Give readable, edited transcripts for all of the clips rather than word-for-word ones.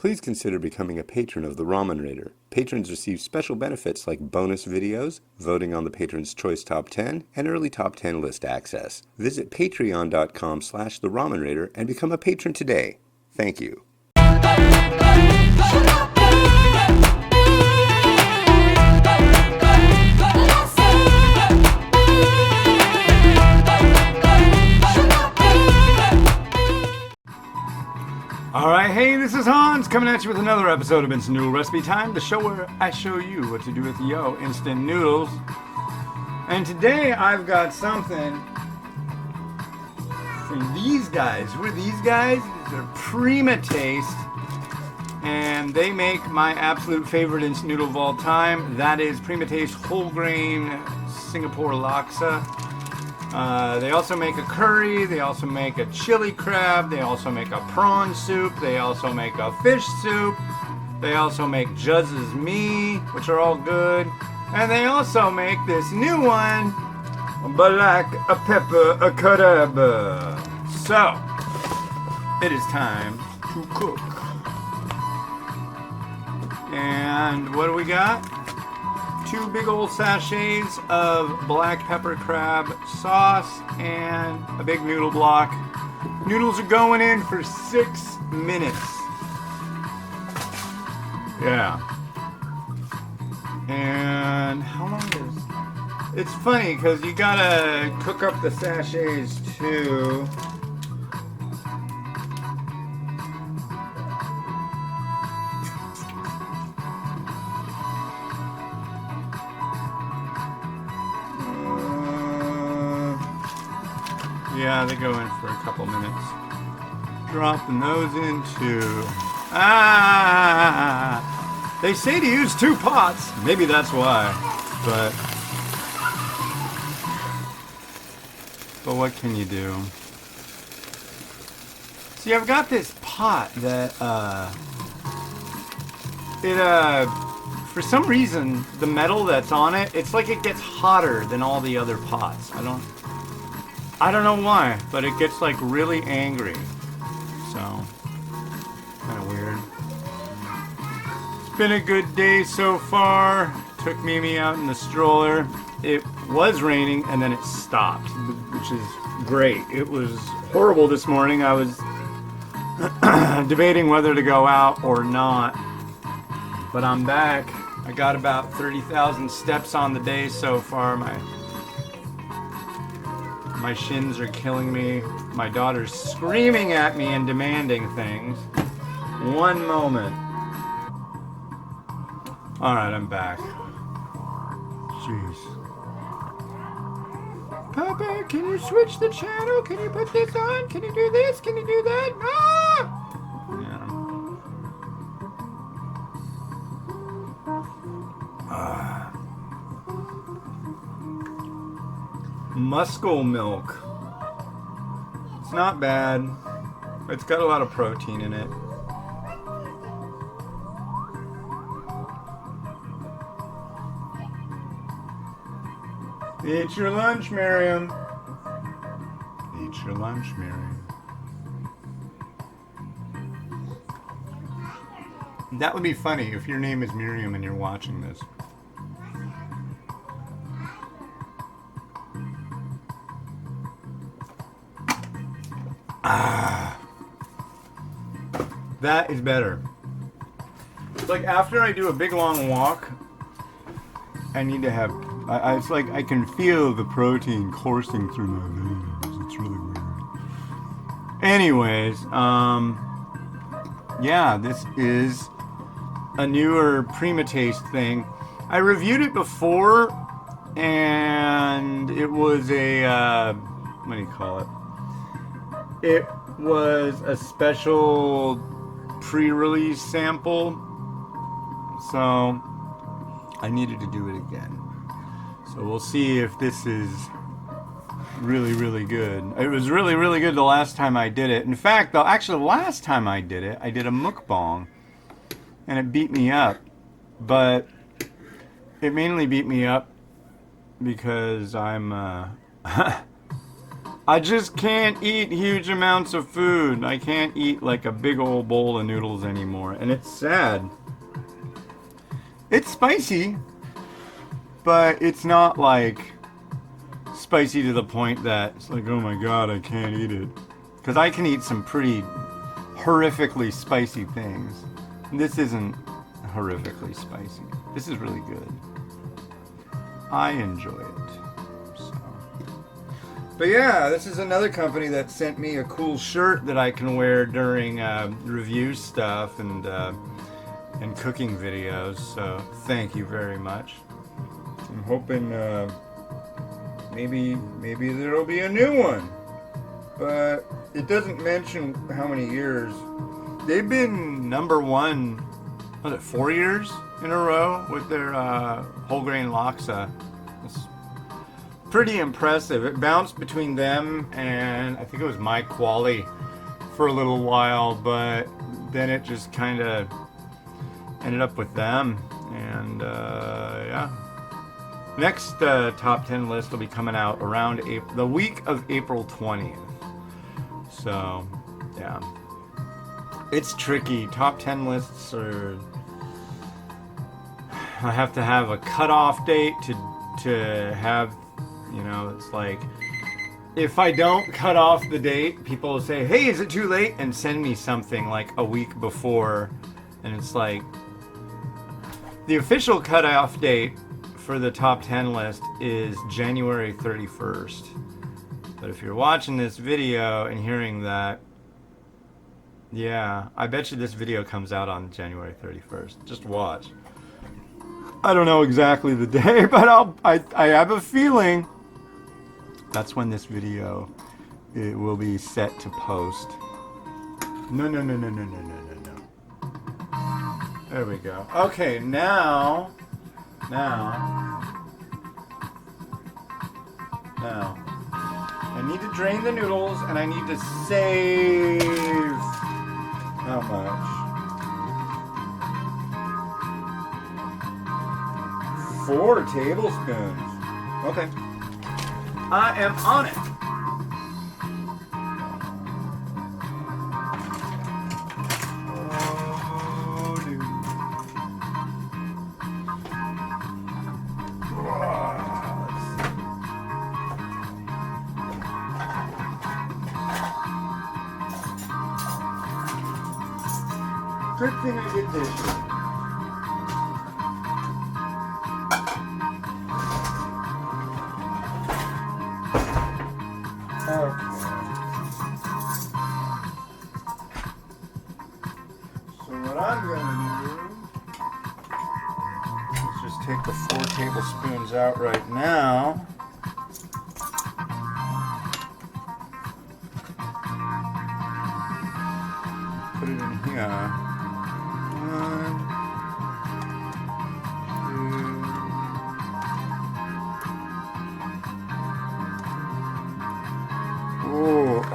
Please consider becoming a patron of the Ramen Rater. Patrons receive special benefits like bonus videos, voting on the Patron's Choice Top 10, and early Top 10 list access. Visit patreon.com/the Ramen Rater and become a patron today. Thank you. Alright, hey, this is Hans coming at you with another episode of Instant Noodle Recipe Time, the show where I show you what to do with instant noodles. And today I've got something from these guys. Who are these guys? These are Prima Taste, and they make my absolute favorite instant noodle of all time. That is Prima Taste whole grain Singapore laksa. They also make a curry, they also make a chili crab, they also make a prawn soup, they also make a fish soup, they also make Juzz's mee, which are all good, and they also make this new one, black pepper crab. So, it is time to cook. And what do we got? 2 big old sachets of black pepper crab sauce and a big noodle block. Noodles are going in for 6 minutes. Yeah. And how long is... It's funny because you gotta cook up the sachets too. Yeah, they go in for a couple minutes. Dropping those into... They say to use 2 pots. Maybe that's why. But what can you do? See, I've got this pot that, for some reason, the metal that's on it, it's like it gets hotter than all the other pots. I don't know why, but it gets like really angry. So, kind of weird. It's been a good day so far. Took Mimi out in the stroller. It was raining and then it stopped, which is great. It was horrible this morning. I was debating whether to go out or not. But I'm back. I got about 30,000 steps on the day so far. My shins are killing me. My daughter's screaming at me and demanding things. One moment. Alright, I'm back. Jeez. Papa, can you switch the channel? Can you put this on? Can you do this? Can you do that? Ah! Yeah. Muscle milk. It's not bad. It's got a lot of protein in it. Eat your lunch, Miriam. Eat your lunch, Miriam. That would be funny if your name is Miriam and you're watching this. That is better. It's like after I do a big long walk, I need to have... it's like I can feel the protein coursing through my veins. It's really weird. Anyways, yeah, this is a newer Prima Taste thing. I reviewed it before, and it was a... what do you call it? It was a special pre-release sample, so I needed to do it again. So we'll see if this is really, really good. It was really, really good the last time I did it. In fact, the last time I did it, I did a mukbang, and it beat me up. But it mainly beat me up because I'm I just can't eat huge amounts of food. I can't eat like a big old bowl of noodles anymore. And it's sad. It's spicy, but it's not like spicy to the point that it's like, oh my god, I can't eat it. Because I can eat some pretty horrifically spicy things. This isn't horrifically spicy. This is really good. I enjoy it. So. But yeah, this is another company that sent me a cool shirt that I can wear during review stuff and cooking videos. So thank you very much. I'm hoping maybe there'll be a new one. But it doesn't mention how many years. They've been number one, was it 4 years in a row with their whole grain laksa. It's pretty impressive. It bounced between them and I think it was My Quali for a little while, but then it just kind of ended up with them. And yeah. Next top 10 list will be coming out around the week of April 20th. So, yeah. It's tricky. Top 10 lists are... I have to have a cutoff date to have, you know, it's like... If I don't cut off the date, people will say, hey, is it too late? And send me something like a week before. And it's like... The official cutoff date for the top 10 list is January 31st. But if you're watching this video and hearing that, yeah, I bet you this video comes out on January 31st. Just watch. I don't know exactly the day, but I have a feeling that's when this video it will be set to post. No. There we go. Okay, now. I need to drain the noodles and I need to save how much? 4 tablespoons. Okay. I am on it. Oh, dude. Good thing I did this. Okay. So what I'm going to do is just take the 4 tablespoons out right now. Put it in here. 1, 2.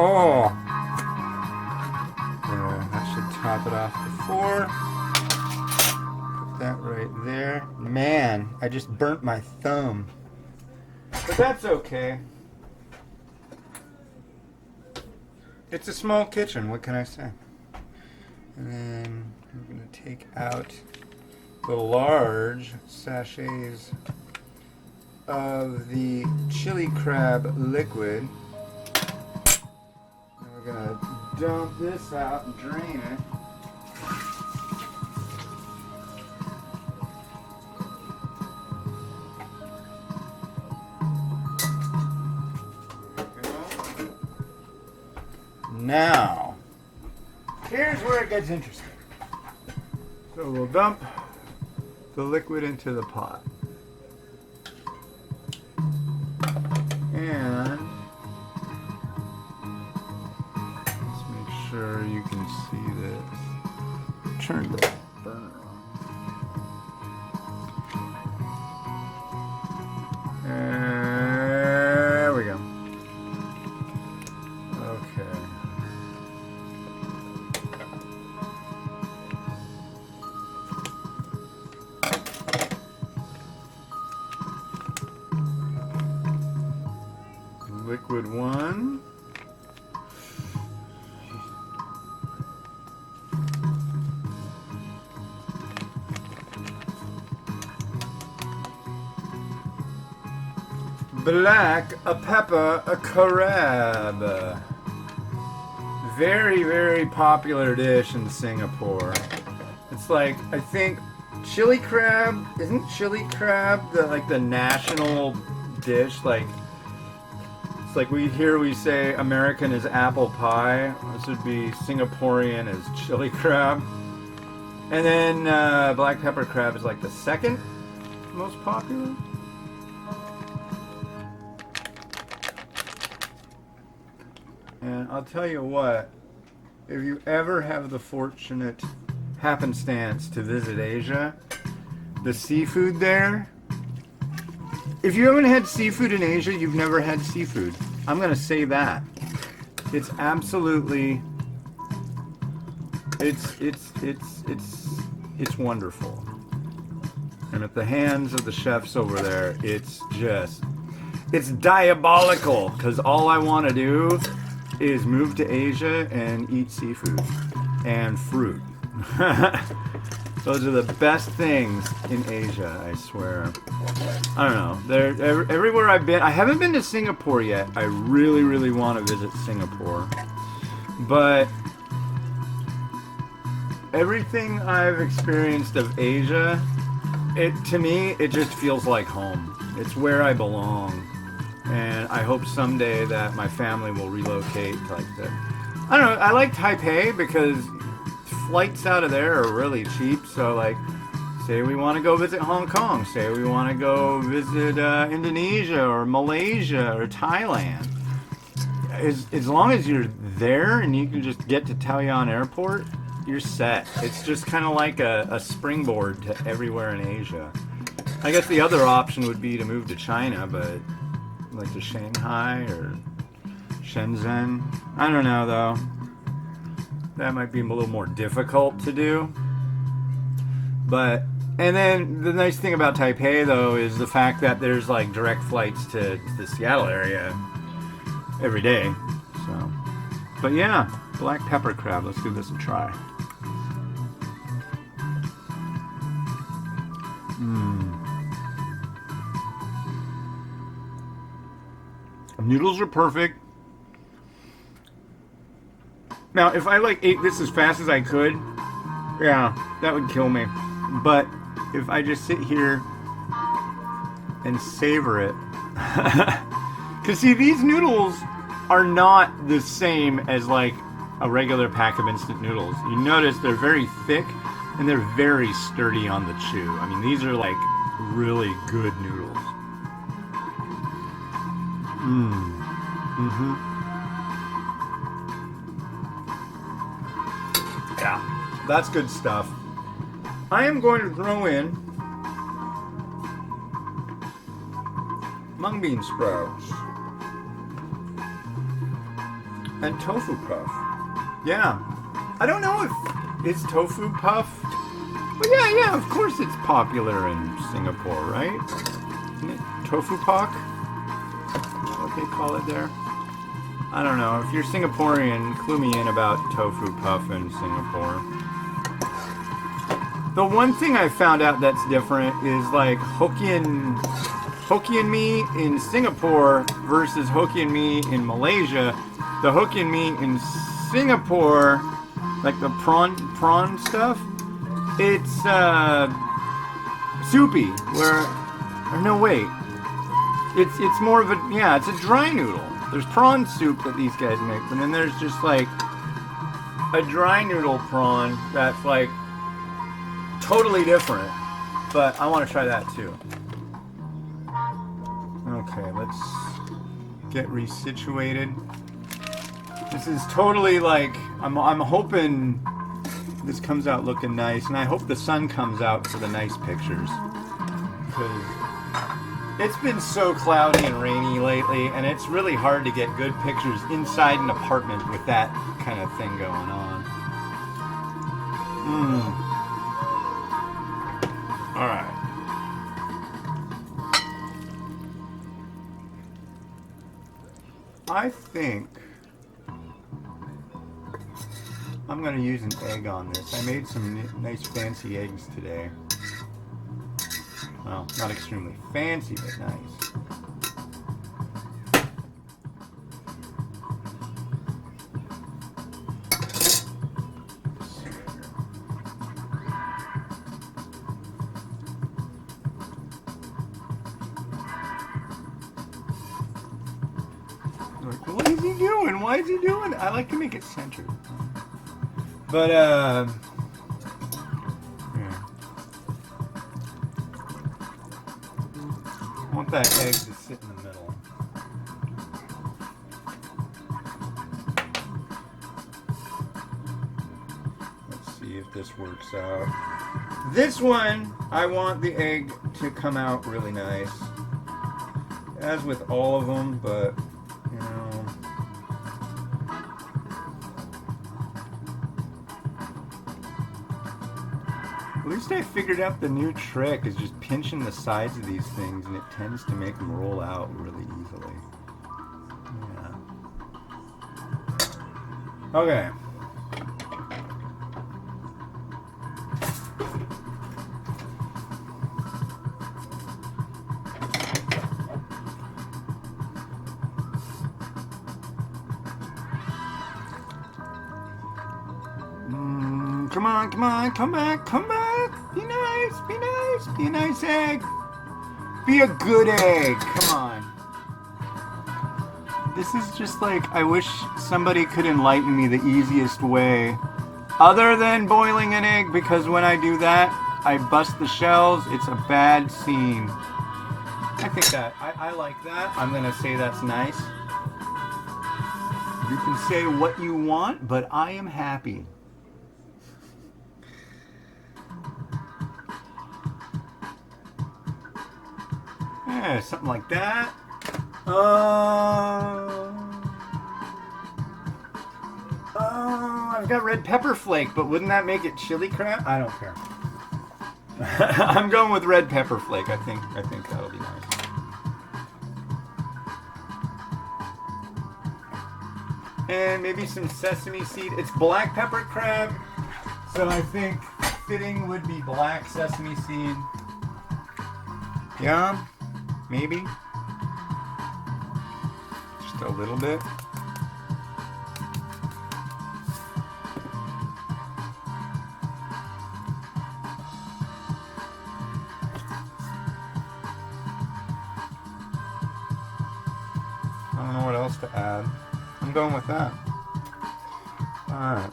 Oh. There, that should top it off to 4. Put that right there. Man, I just burnt my thumb. But that's okay. It's a small kitchen, what can I say? And then I'm going to take out the large sachets of the chili crab liquid. And we're going to dump this out and drain it. Now, here's where it gets interesting. So we'll dump the liquid into the pot. And let's make sure you can see this. Turn the burner on. There we go. Okay. Liquid 1. Black pepper crab. Very, very popular dish in Singapore. It's like, I think, chili crab, isn't chili crab the national dish? Like, it's like we say American is apple pie. This would be Singaporean as chili crab. And then black pepper crab is like the second most popular. And I'll tell you what, if you ever have the fortunate happenstance to visit Asia, the seafood there, if you haven't had seafood in Asia, you've never had seafood. I'm going to say that. It's absolutely, it's wonderful. And at the hands of the chefs over there, it's diabolical, because all I want to do is move to Asia and eat seafood and fruit. Those are the best things in Asia, I swear. I don't know. They're everywhere I've been. I haven't been to Singapore yet. I really, really want to visit Singapore. But everything I've experienced of Asia, to me, it just feels like home. It's where I belong. And I hope someday that my family will relocate to like the... I don't know, I like Taipei because flights out of there are really cheap. So like, say we want to go visit Hong Kong, say we want to go visit Indonesia or Malaysia or Thailand. As long as you're there and you can just get to Taoyuan Airport, you're set. It's just kind of like a springboard to everywhere in Asia. I guess the other option would be to move to China, but... like to Shanghai or Shenzhen. I don't know though. That might be a little more difficult to do. But, and then the nice thing about Taipei though is the fact that there's like direct flights to the Seattle area every day. So, but yeah, black pepper crab. Let's give this a try. Noodles are perfect. Now, if I like ate this as fast as I could, yeah, that would kill me. But if I just sit here and savor it, because see, these noodles are not the same as like a regular pack of instant noodles. You notice they're very thick and they're very sturdy on the chew. I mean, these are like really good noodles. Yeah, that's good stuff. I am going to throw in mung bean sprouts and tofu puff. Yeah, I don't know if it's tofu puff, but yeah, of course it's popular in Singapore, right? Isn't it tofu puff? What they call it there? I don't know. If you're Singaporean, clue me in about tofu puff in Singapore. The one thing I found out that's different is like Hokkien mee in Singapore versus Hokkien mee in Malaysia. The Hokkien mee in Singapore, like the prawn stuff, it's soupy. It's more of a, it's a dry noodle. There's prawn soup that these guys make, but then there's just like a dry noodle prawn that's like totally different. But I want to try that too. Okay, let's get resituated. This is totally like, I'm hoping this comes out looking nice, and I hope the sun comes out for the nice pictures. Because it's been so cloudy and rainy lately, and it's really hard to get good pictures inside an apartment with that kind of thing going on. Alright. I think I'm going to use an egg on this. I made some nice fancy eggs today. Well, not extremely fancy, but nice. What is he doing? Why is he doing that? I like to make it centered. But, yeah. I want that egg to sit in the middle. Let's see if this works out. This one, I want the egg to come out really nice. As with all of them, but, you know. At least I figured out the new trick is just pinching the sides of these things, and it tends to make them roll out really easily. Yeah. Okay. Come on, come on, come back, come back. Be nice, be nice, be a nice egg. Be a good egg, come on. This is just like, I wish somebody could enlighten me the easiest way. Other than boiling an egg, because when I do that, I bust the shells. It's a bad scene. I think that, I like that. I'm gonna say that's nice. You can say what you want, but I am happy. Yeah, something like that. I've got red pepper flake, but wouldn't that make it chili crab? I don't care. I'm going with red pepper flake. I think that'll be nice. And maybe some sesame seed. It's black pepper crab, so I think fitting would be black sesame seed. Yeah. Maybe. Just a little bit. I don't know what else to add. I'm going with that. Alright.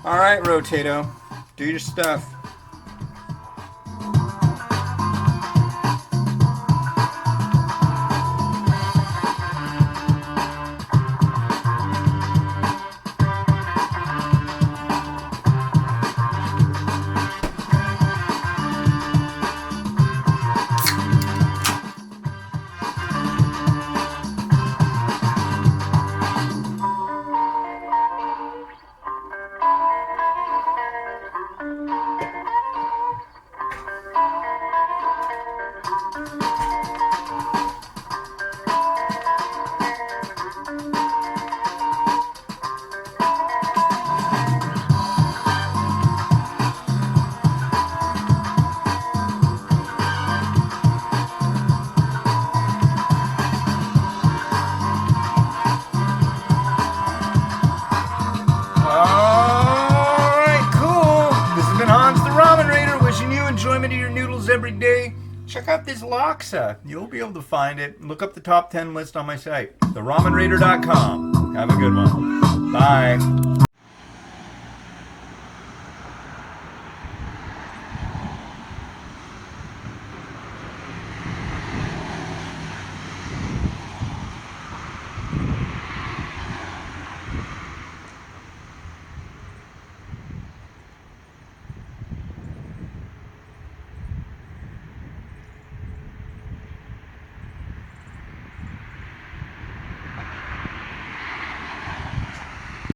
Alright, Rotato. Do your stuff. Enjoyment of your noodles every day. Check out this laksa. You'll be able to find it. Look up the top 10 list on my site, theramenraider.com. Have a good one. Bye.